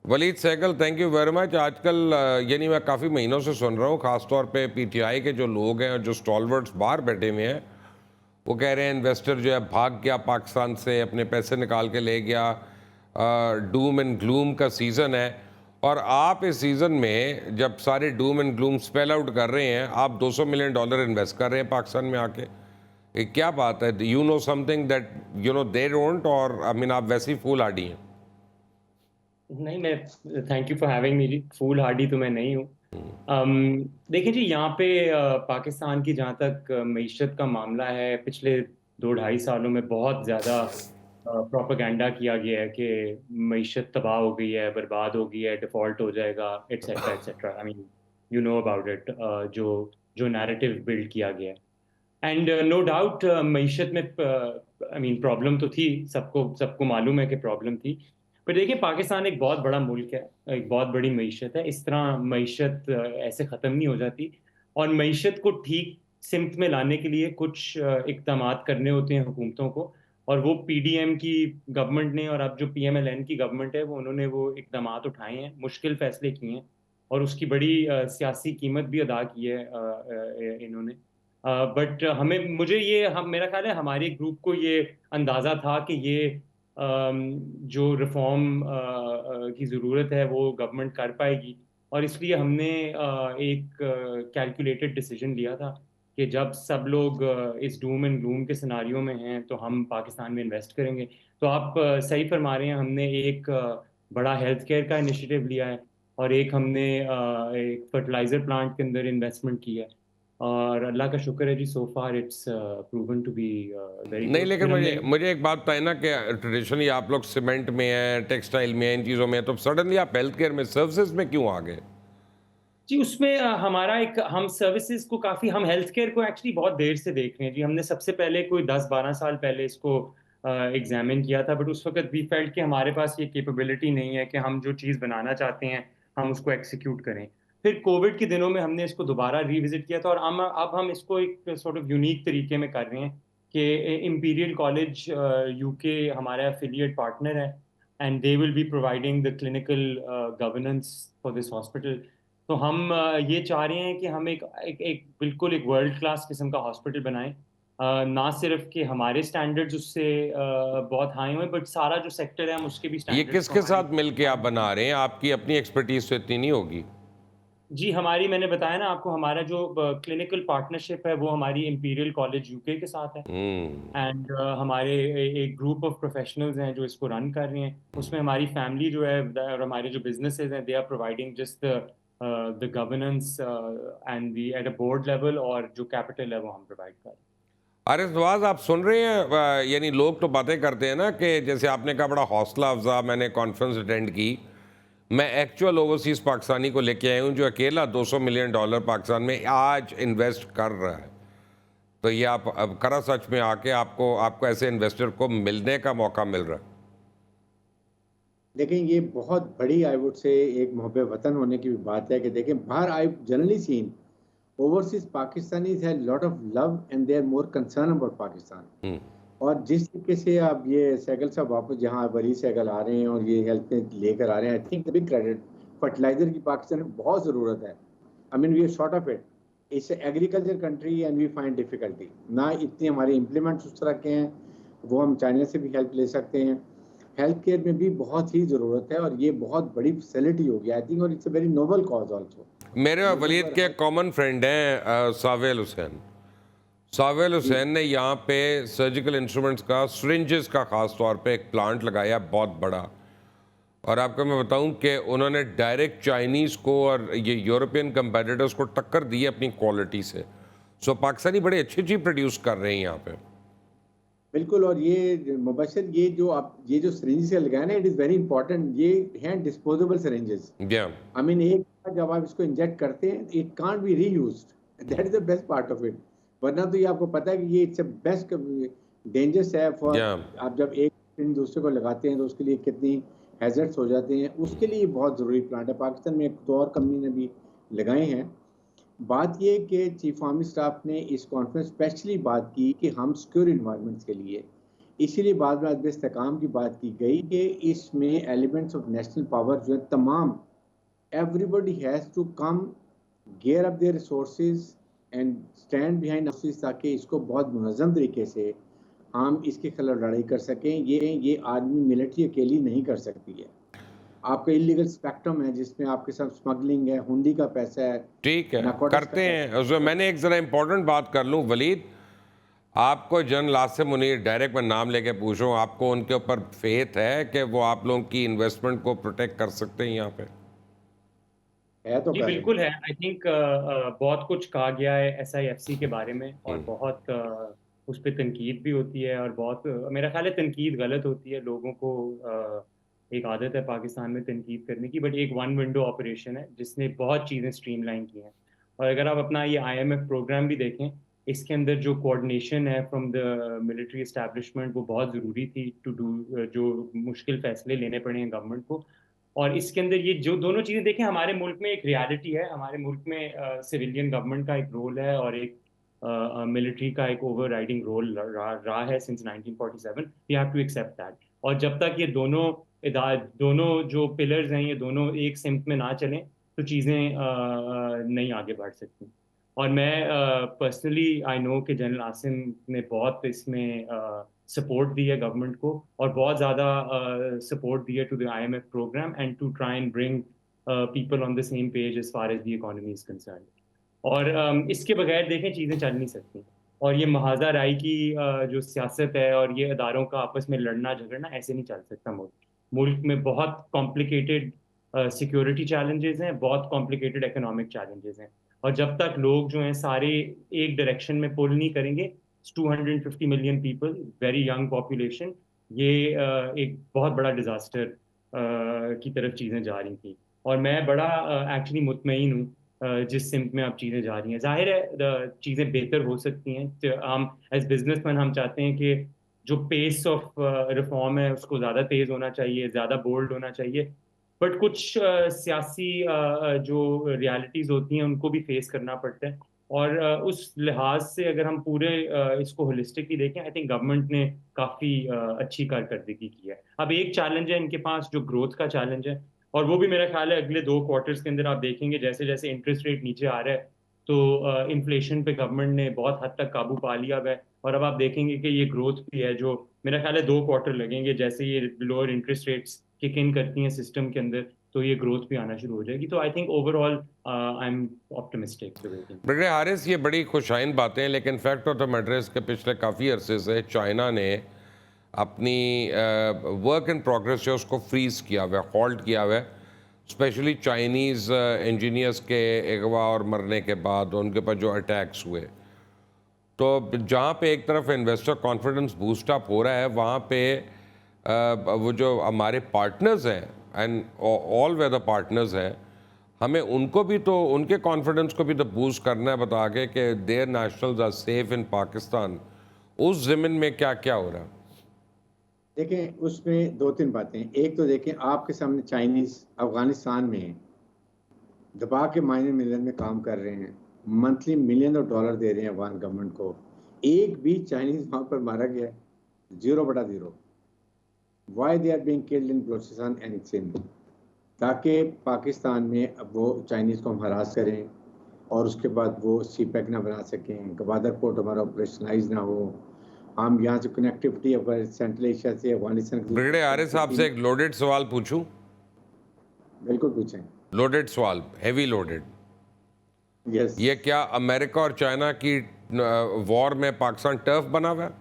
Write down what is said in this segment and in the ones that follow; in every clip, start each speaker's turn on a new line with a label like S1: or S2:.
S1: Waleed Sehgal, thank you very much. आजकल यानी मैं काफ़ी महीनों से सुन रहा हूँ, ख़ासतौर पे पीटीआई के जो लोग हैं और जो स्टॉलवर्ड्स बाहर बैठे हुए हैं, वो कह रहे हैं इन्वेस्टर जो है भाग गया पाकिस्तान से, अपने पैसे निकाल के ले गया, डूम एंड ग्लूम का सीज़न है। और आप इस सीज़न में जब सारे Doom and gloom spell out कर रहे हैं, आप $200 मिलियन इन्वेस्ट कर रहे हैं पाकिस्तान में आके। ये क्या बात है? You know something that you know they don't, और आई मीन आप वैसी फूल आड़ी हैं।
S2: नहीं, मैं thank you for having me जी। फूल हार्डी तो मैं नहीं हूँ। देखिए जी, यहाँ पे पाकिस्तान की जहाँ तक मईशत का मामला है, पिछले 2 ढाई सालों में बहुत ज़्यादा प्रोपेगेंडा किया गया है कि मईशत तबाह हो गई है, बर्बाद हो गई है, डिफॉल्ट हो जाएगा, etcetera etcetera. I mean, you know about it. जो जो नैरेटिव बिल्ड किया गया है, एंड नो डाउट मईशत में आई मीन प्रॉब्लम तो थी, सबको सबको मालूम है कि प्रॉब्लम थी। पर देखिए, पाकिस्तान एक बहुत बड़ा मुल्क है, एक बहुत बड़ी मईशत है। इस तरह मईशत ऐसे ख़त्म नहीं हो जाती। और मईशत को ठीक सिमत में लाने के लिए कुछ इकदाम करने होते हैं हुकूमतों को। और वो पीडीएम की गवर्नमेंट ने, और अब जो पीएमएलएन की गवर्नमेंट है, वो उन्होंने वो इकदाम उठाए हैं, मुश्किल फैसले किए हैं। और उसकी बड़ी सियासी कीमत भी अदा की है इन्होंने। बट हमें मुझे ये हम मेरा ख्याल है हमारे ग्रुप को ये अंदाज़ा था कि ये जो रिफॉर्म की ज़रूरत है वो गवर्नमेंट कर पाएगी। और इसलिए हमने एक कैलकुलेटेड डिसीजन लिया था कि जब सब लोग इस डूम एंड ग्लूम के सिनारियों में हैं तो हम पाकिस्तान में इन्वेस्ट करेंगे। तो आप सही फरमा रहे हैं, हमने एक बड़ा हेल्थ केयर का इनिशिएटिव लिया है। और एक हमने एक फर्टिलाइजर प्लांट के अंदर इन्वेस्टमेंट की है। और अल्लाह का शुक्र है जी, so far it's proven to be very
S1: नहीं,
S2: गुड।
S1: लेकिन
S2: फिर हमने
S1: मुझे मुझे एक बात बताए ना कि ट्रेडिशनली आप लोग सीमेंट में हैं, टेक्सटाइल में हैं, इन चीज़ों में हैं, तो सडनली आप हेल्थ केयर में, सर्विसेज में क्यों आ गए?
S2: जी, उसमें हमारा एक, हम सर्विसेज को काफ़ी, हम हेल्थ केयर को एक्चुअली बहुत देर से देख रहे हैं जी। हमने सबसे पहले कोई 10-12 साल पहले इसको एग्जामिन किया था, बट उस वक्त वी फेल्ट कि हमारे पास ये कैपेबिलिटी नहीं है कि हम जो चीज़ बनाना चाहते हैं हम उसको एक्सिक्यूट करें। फिर कोविड के दिनों में हमने इसको दोबारा रिविजिट किया था, और अब हम इसको एक सॉर्ट ऑफ यूनिक तरीके में कर रहे हैं कि इम्पीरियल कॉलेज यूके हमारा एफिलिएट पार्टनर है। And they will be providing the clinical governance for this hospital. तो हम ये चाह रहे हैं कि हम एक बिल्कुल एक वर्ल्ड क्लास किस्म का हॉस्पिटल बनाएं। ना सिर्फ कि हमारे स्टैंडर्ड्स उससे बहुत हाई हुए, बट सारा जो सेक्टर है हम उसके भी
S1: ये
S2: स्टैंडर्ड्स को
S1: किसके
S2: हाई
S1: साथ मिलके आप बना रहे हैं? आपकी अपनी एक्सपर्टीज तो इतनी नहीं होगी।
S2: जी, हमारी, मैंने बताया ना आपको, हमारा जो क्लिनिकल पार्टनरशिप है वो हमारी इंपीरियल कॉलेज यूके के साथ है।
S1: हम्म।
S2: एंड हमारे एक ग्रुप ऑफ प्रोफेशनल्स हैं जो इसको रन कर रहे हैं। उसमें हमारी फैमिली जो है और हमारे जो बिजनेसेस हैं, they are providing just the governance and the at a board level, और जो कैपिटल है वो हम प्रोवाइड कर रहे हैं।
S1: अरे नवाज, आप सुन रहे हैं? यानी लोग तो बातें करते हैं ना कि जैसे आपने कहा बड़ा हौसला अफजा, मैंने कॉन्फ्रेंस अटेंड की, मैं एक्चुअल ओवरसीज पाकिस्तानी को लेके आया हूँ जो अकेला $200 मिलियन पाकिस्तान में आज इन्वेस्ट कर रहा है। तो ये आप अब करा सच में आके आपको आपको ऐसे इन्वेस्टर को मिलने का मौका मिल रहा है।
S3: देखें, ये बहुत बड़ी आई वुड से एक मोहब्बे वतन होने की भी बात है कि देखें, बाहर I generally seen overseas Pakistanis have lot of love and they are more concern about Pakistan.
S1: Hmm.
S3: और जिस तरीके से अब ये सैगल साहब वापस जहाँ वली सैगल आ रहे हैं और ये हेल्थ में लेकर आ रहे हैं, I think big credit. Fertiliser की पाकिस्तान में बहुत ज़रूरत है। I mean we are short of it. It's agriculture country and we find difficulty ना, इतने हमारे इम्प्लीमेंट्स उस तरह के हैं। वो हम चाइना से भी हेल्प ले सकते हैं। हेल्थ केयर में भी बहुत ही ज़रूरत है, और ये बहुत बड़ी फैसिलिटी होगी आई थिंक, और it's a very noble cause also.
S1: मेरे और
S3: मुल्क
S1: वलीद
S3: अगर
S1: के
S3: हर
S1: कॉमन फ्रेंड हैं सावेल हुसैन। सावेल
S3: जी
S1: हुसैन ने यहाँ पे सर्जिकल इंस्ट्रूमेंट्स का, सिरिंजेस का ख़ास तौर पे एक प्लांट लगाया बहुत बड़ा। और आपको मैं बताऊं कि उन्होंने डायरेक्ट चाइनीज़ को और ये यूरोपियन कंपेटिटर्स को टक्कर दी है अपनी क्वालिटी से। सो पाकिस्तानी बड़े अच्छी चीज़ प्रोड्यूस कर रहे हैं यहाँ पे।
S3: बिल्कुल। और ये मुबशर, ये जो आप ये जो सिरिंज से लगाए ना, इट इज़ वेरी इंपॉर्टेंट। ये हैं डिस्पोजेबल सिरिंजेस।
S1: या
S3: आई मीन एक बार जब आप इसको इंजेक्ट करते हैं, it can't be reused. That is the best part of it. वरना तो ये आपको पता है कि ये इट्स बेस्ट डेंजरस है फॉर।
S1: या
S3: आप जब एक सिरिंज दूसरे को लगाते हैं तो उसके लिए कितनी हैजर्ड्स हो जाते हैं, उसके लिए बहुत ज़रूरी प्लांट है। पाकिस्तान में एक तो और कंपनी ने भी लगाए हैं। बात ये कि चीफ आर्मी स्टाफ ने इस कॉन्फ्रेंस स्पेशली बात की कि हम सिक्योर इन्वायरमेंट्स के लिए इसीलिए बाद में अदब इस्तेकाम की बात की गई कि इसमें एलिमेंट्स ऑफ नेशनल पावर जो है तमाम, everybody has to come gear up their resources and stand behind forces, ताकि इसको बहुत मुनज़्ज़म तरीके से हम इसके खिलाफ लड़ाई कर सकें। ये आर्मी मिलिट्री अकेली नहीं कर सकती है। आपका इलीगल स्पेक्ट्रम है जिसमें आपके साथ स्मगलिंग है, हुंडी का पैसा है,
S1: ठीक है,
S3: नारकोटिक्स
S1: करते
S3: का
S1: हैं उसमें। मैंने एक ज़रा इम्पोर्टेंट बात कर लूँ वलीद, आपको जनरल आसिम मुनीर डायरेक्ट मैं नाम लेके पूछूं, आपको उनके ऊपर फेथ है कि वो आप लोगों की इन्वेस्टमेंट को प्रोटेक्ट कर सकते हैं यहाँ पे?
S3: है तो
S2: जी
S3: कर रहे
S2: बिल्कुल
S3: हैं।
S2: है। आई थिंक बहुत कुछ कहा गया है SIFC के बारे में, और बहुत उस पर तनकीद भी होती है, और बहुत मेरा ख्याल है तनकीद गलत होती है। लोगों को एक आदत है पाकिस्तान में तनकीद करने की, बट एक वन विंडो ऑपरेशन है जिसने बहुत चीज़ें स्ट्रीमलाइन की हैं। और अगर आप अपना ये IMF प्रोग्राम भी देखें, इसके अंदर जो कोऑर्डिनेशन है फ्रॉम द मिलिट्री एस्टैब्लिशमेंट वो बहुत ज़रूरी थी टू डू, जो मुश्किल फैसले लेने पड़े हैं गवर्नमेंट को। और इसके अंदर ये जो दोनों चीज़ें देखें, हमारे मुल्क में एक रियलिटी है। हमारे मुल्क में सिविलियन गवर्नमेंट का एक रोल है, और एक मिलिट्री का एक ओवर राइडिंग रोल रहा है since 1947। We have to accept that. और जब तक ये दोनों जो पिलर्स हैं, ये दोनों एक सिमत में ना चलें, तो चीज़ें नहीं आगे बढ़ सकती। और मैं पर्सनली आई नो कि जनरल आसिम ने बहुत इसमें सपोर्ट दी है गवर्नमेंट को, और बहुत ज़्यादा सपोर्ट दी है to the IMF programme, and to try and bring people on the same page as far as the economy is concern. और इसके बगैर देखें चीज़ें चल नहीं सकती। और ये महाजा राय की जो सियासत है, और ये अदारों का आपस में लड़ना झगड़ना, ऐसे नहीं चल सकता। मुल्क में बहुत कॉम्प्लिकेटेड सिक्योरिटी चैलेंजेस हैं, बहुत कॉम्प्लिकेटेड इकोनॉमिक चैलेंजेस हैं। और जब तक लोग जो हैं सारे एक डायरेक्शन में पुल नहीं करेंगे, 250 million people, very young population, ये एक बहुत बड़ा डिजास्टर की तरफ चीज़ें जा रही थी। और मैं बड़ा एक्चुअली मुतमईन हूँ जिस सिमत में अब चीज़ें जा रही हैं। जाहिर है चीज़ें बेहतर हो सकती हैं। तो हम एज बिजनेसमैन हम चाहते हैं कि जो पेस ऑफ रिफॉर्म है उसको ज़्यादा तेज़ होना चाहिए, ज़्यादा बोल्ड होना चाहिए। बट कुछ सियासी जो रियलिटीज़ होती हैं उनको भी फेस करना पड़ता है। और उस लिहाज से अगर हम पूरे इसको होलिस्टिकली देखें, आई थिंक गवर्नमेंट ने काफ़ी अच्छी कारकर्दगी की है। अब एक चैलेंज है इनके पास, जो ग्रोथ का चैलेंज है, और वो भी मेरा ख्याल है अगले 2 क्वार्टर्स के अंदर आप देखेंगे जैसे जैसे इंटरेस्ट रेट नीचे आ रहा है, तो इन्फ्लेशन पे गवर्नमेंट ने बहुत हद तक काबू पा लिया है। और अब आप देखेंगे कि ये ग्रोथ भी है, जो मेरा ख्याल है 2 क्वार्टर लगेंगे, जैसे ये lower interest rates kick in करती हैं सिस्टम के अंदर, तो ये ग्रोथ भी आना शुरू हो जाएगी। तो I think overall I am optimistic.
S1: Brigadier Haris, ये बड़ी खुशाइन बातें हैं, लेकिन फैक्ट ऑफ द मैटर है कि पिछले काफ़ी अरसे से चाइना ने अपनी वर्क इन प्रोग्रेस जो उसको फ्रीज किया हुआ है, हॉल्ट किया हुआ है, स्पेशली चाइनीज़ इंजीनियर्स के अगवा और मरने के बाद उनके ऊपर जो अटैक्स हुए। तो जहाँ पे एक तरफ इन्वेस्टर कॉन्फिडेंस बूस्ट अप हो रहा है, वहाँ पे वो जो हमारे पार्टनर्स हैं एंड ऑल वेदर पार्टनर्स हैं, हमें उनको भी तो, उनके कॉन्फिडेंस को भी तो बूस्ट करना है, बता के कि their nationals are safe in Pakistan. उस ज़मीन में क्या क्या हो रहा है?
S3: देखें, उसमें 2-3 बातें। एक तो देखें, आपके सामने चाइनीज अफगानिस्तान में दबा के मायने मिलियन में काम कर रहे हैं, मंथली मिलियन ऑफ डॉलर दे रहे हैं अफगान गवर्नमेंट को। एक भी चाइनीज वहां पर मारा गया? 0/0। Why they are being killed in Balochistan and Sindh? ताकि पाकिस्तान में अब वो चाइनीज को हम हरास करें, और उसके बाद वो CPEC ना बना सकें, गवादर पोर्ट हमारा ऑपरेशनलाइज ना हो, हम यहाँ से कनेक्टिविटी अगर सेंट्रल एशिया से अफगानिस्तान की
S1: ब्रिगेडियर हारिस साहब से एक लोडेड सवाल पूछूं?
S3: बिल्कुल पूछें।
S1: लोडेड सवाल, हेवी लोडेड।
S3: यस।
S1: ये क्या अमेरिका और चाइना की वॉर में पाकिस्तान टर्फ बना हुआ है?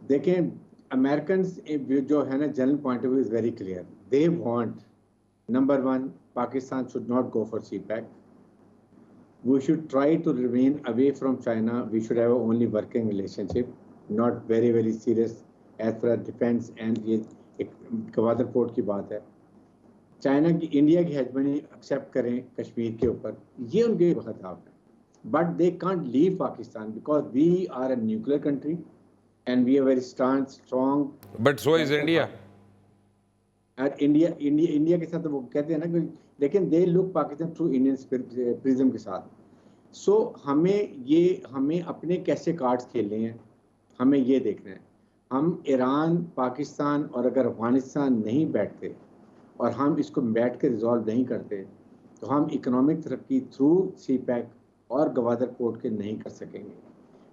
S3: देखें, अमेरिकन जो है ना, general point of view is very clear. They want, number 1, Pakistan should not go for CPEC. We should try to remain away from China. We should have a only working relationship, not very very serious as far as defense and ये एक Gwadar port की बात है। China की, India की hegemony accept करें कश्मीर के ऊपर, ये उनके खिलाफ है। But they can't leave Pakistan because we are a nuclear country and we are very strong.
S1: But so is India.
S3: India के साथ वो कहते हैं ना कि, लेकिन they look Pakistan through Indian prism के साथ। सो हमें अपने कैसे कार्ड्स खेलने हैं, हमें ये देखना है, हम ईरान, पाकिस्तान और अगर अफगानिस्तान नहीं बैठते और हम इसको बैठ के रिजॉल्व नहीं करते तो हम इकोनॉमिक तरक्की थ्रू सी पैक और गवादर पोर्ट के नहीं कर सकेंगे।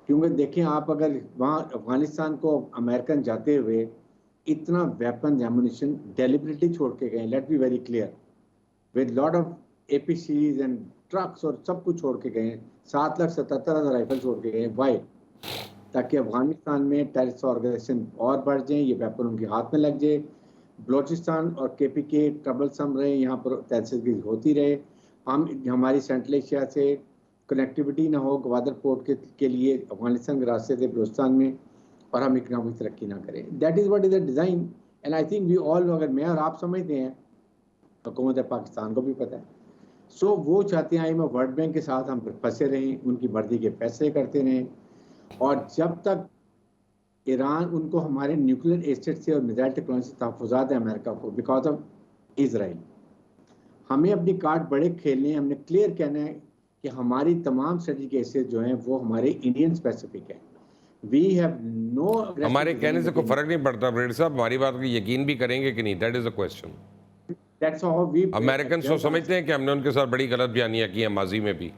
S3: क्योंकि देखें आप, अगर वहाँ अफगानिस्तान को अमेरिकन जाते हुए इतना वेपन एमुनिशन डेलिबरेटली छोड़ के गए, let be very clear, with lot of APCs and trucks और सब कुछ छोड़ के गए, 7,77,000 राइफल छोड़ के गए। वाई? ताकि अफगानिस्तान में टेररिस्ट ऑर्गेनाइजेशन और बढ़ जाए, ये वेपन उनके हाथ में लग जाए, बलोचिस्तान और केपीके ट्रबलसम रहे, यहाँ पर तहसील होती रहे, हम हमारी सेंट्रल एशिया से कनेक्टिविटी ना हो गवादर पोर्ट के लिए अफगानिस्तान के रास्ते से बलोचिस्तान में, और हम इकोनॉमिक तरक्की ना करें। That is what is the design and I think we all, अगर मैं और आप समझते हैं, हुकूमत पाकिस्तान को भी पता है। सो वो चाहते हैं IMF वर्ल्ड बैंक के साथ हम फंसे रहें, उनकी मर्जी के फैसले करते रहें, और जब तक ईरान उनको हमारे न्यूक्लियर एसेट से और मिसाइल टेक्नोलॉजी से तहफ़्फ़ुज़ात है अमेरिका को बिकॉज ऑफ इसराइल, हमें अपनी कार्ड बड़े खेलने हैं। हमने क्लियर कहना है कि हमारी तमाम स्ट्रेटेजिक एसेट जो हैं वो हमारे इंडियन स्पेसिफिक है। वी हैव नो,
S1: हमारे कहने से कोई फर्क नहीं पड़ता ब्रेड साहब, हमारी बात को यकीन भी करेंगे कि नहीं, that is the question.
S3: That's how we
S1: American तो समझते हैं कि हमने उनके साथ बड़ी गलत बयानियां की हैं माजी में भी।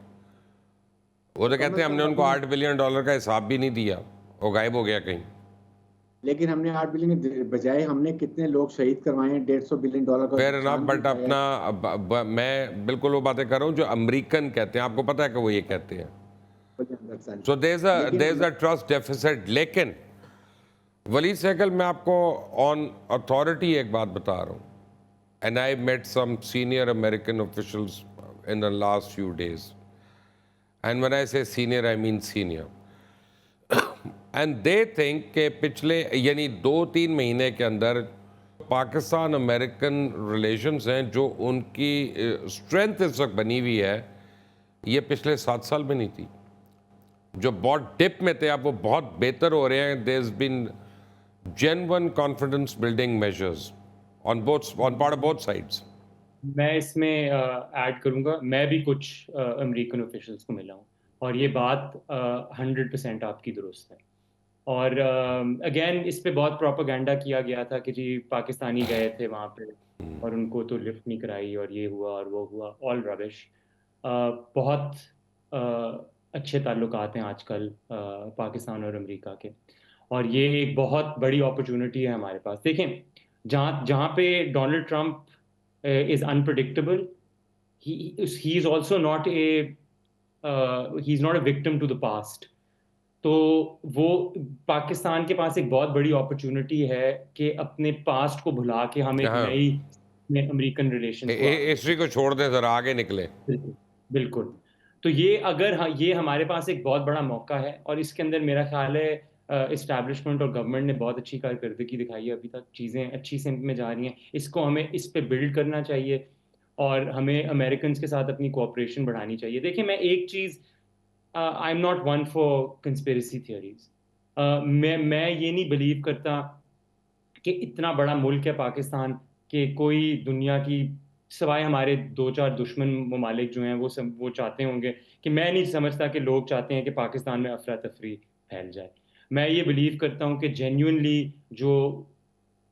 S1: वो तो कहते हैं हमने उनको $8 बिलियन का हिसाब भी नहीं दिया, वो गायब हो गया कहीं।
S3: लेकिन हमने 8 बिलियन के बजाय हमने कितने लोग शहीद करवाए हैं, $150 बिलियन का
S1: फेयर इनफ,
S3: नुकसान भी
S1: बट
S3: उठाया है।
S1: अपना मैं बिल्कुल वो बातें कर रहा हूँ जो अमेरिकन कहते हैं, आपको पता है कि वो ये कहते हैं। So there is a trust deficit. लेकिन वली सहगल, मैं आपको ऑन अथॉरिटी एक बात बता रहा हूँ, and I met some senior American officials in the last few days, and when I say senior I mean senior, and they think के पिछले यानी 2-3 महीने के अंदर पाकिस्तान अमेरिकन रिलेशंस हैं जो उनकी स्ट्रेंथ इस वक्त बनी हुई है, ये पिछले 7 साल में नहीं थी। जो बहुत डिप में थे अब वो बहुत बेहतर हो रहे हैं। There has been genuine confidence building measures on part of both sides.
S2: मैं इसमें ऐड करूंगा, मैं भी कुछ अमेरिकन ऑफिशियल्स को मिला हूँ और ये बात 100% आपकी दुरुस्त है। और अगेन इस पे बहुत प्रोपेगेंडा किया गया था कि जी पाकिस्तानी गए थे वहाँ पे और उनको तो लिफ्ट नहीं कराई और ये हुआ और वो हुआ, ऑल रबिश। बहुत अच्छे ताल्लुकात हैं आजकल पाकिस्तान और अमेरिका के, और ये एक बहुत बड़ी अपॉर्चुनिटी है हमारे पास। देखें, जहाँ जहाँ पे Donald Trump is unpredictable, he is also not he is not a victim to the past. तो वो पाकिस्तान के पास एक बहुत बड़ी अपॉर्चुनिटी है कि अपने पास्ट को भुला के हम एक
S1: हाँ,
S2: नई अमेरिकन रिलेशंस को आगे
S1: हिस्ट्री को छोड़ दें, जरा आगे निकले।
S2: बिल्कुल बिल्कुल। तो ये अगर ये हमारे पास एक बहुत बड़ा मौका है, और इसके अंदर मेरा ख्याल है इस्टेब्लिशमेंट और गवर्नमेंट ने बहुत अच्छी कारकर्दगी दिखाई है, अभी तक चीज़ें अच्छी सिमत में जा रही हैं। इसको हमें इस पे बिल्ड करना चाहिए और हमें अमेरिकन के साथ अपनी कोऑपरेशन बढ़ानी चाहिए। देखिए, मैं एक चीज़, I am not one for conspiracy theories. मैं ये नहीं बिलीव करता कि इतना बड़ा मुल्क है पाकिस्तान कि कोई दुनिया की सिवाय हमारे 2-4 दुश्मन ममालिक जो हैं वो चाहते होंगे कि, मैं नहीं समझता कि लोग चाहते हैं कि पाकिस्तान में अफरा तफरी फैल जाए। मैं ये बिलीव करता हूँ कि जेन्युइनली जो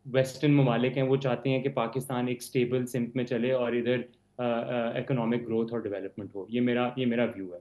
S2: वेस्टर्न ममालिक हैं वो चाहते हैं कि पाकिस्तान एक स्टेबल सिम्त में चले और इधर इकोनॉमिक ग्रोथ और डेवलपमेंट हो। ये मेरा व्यू है।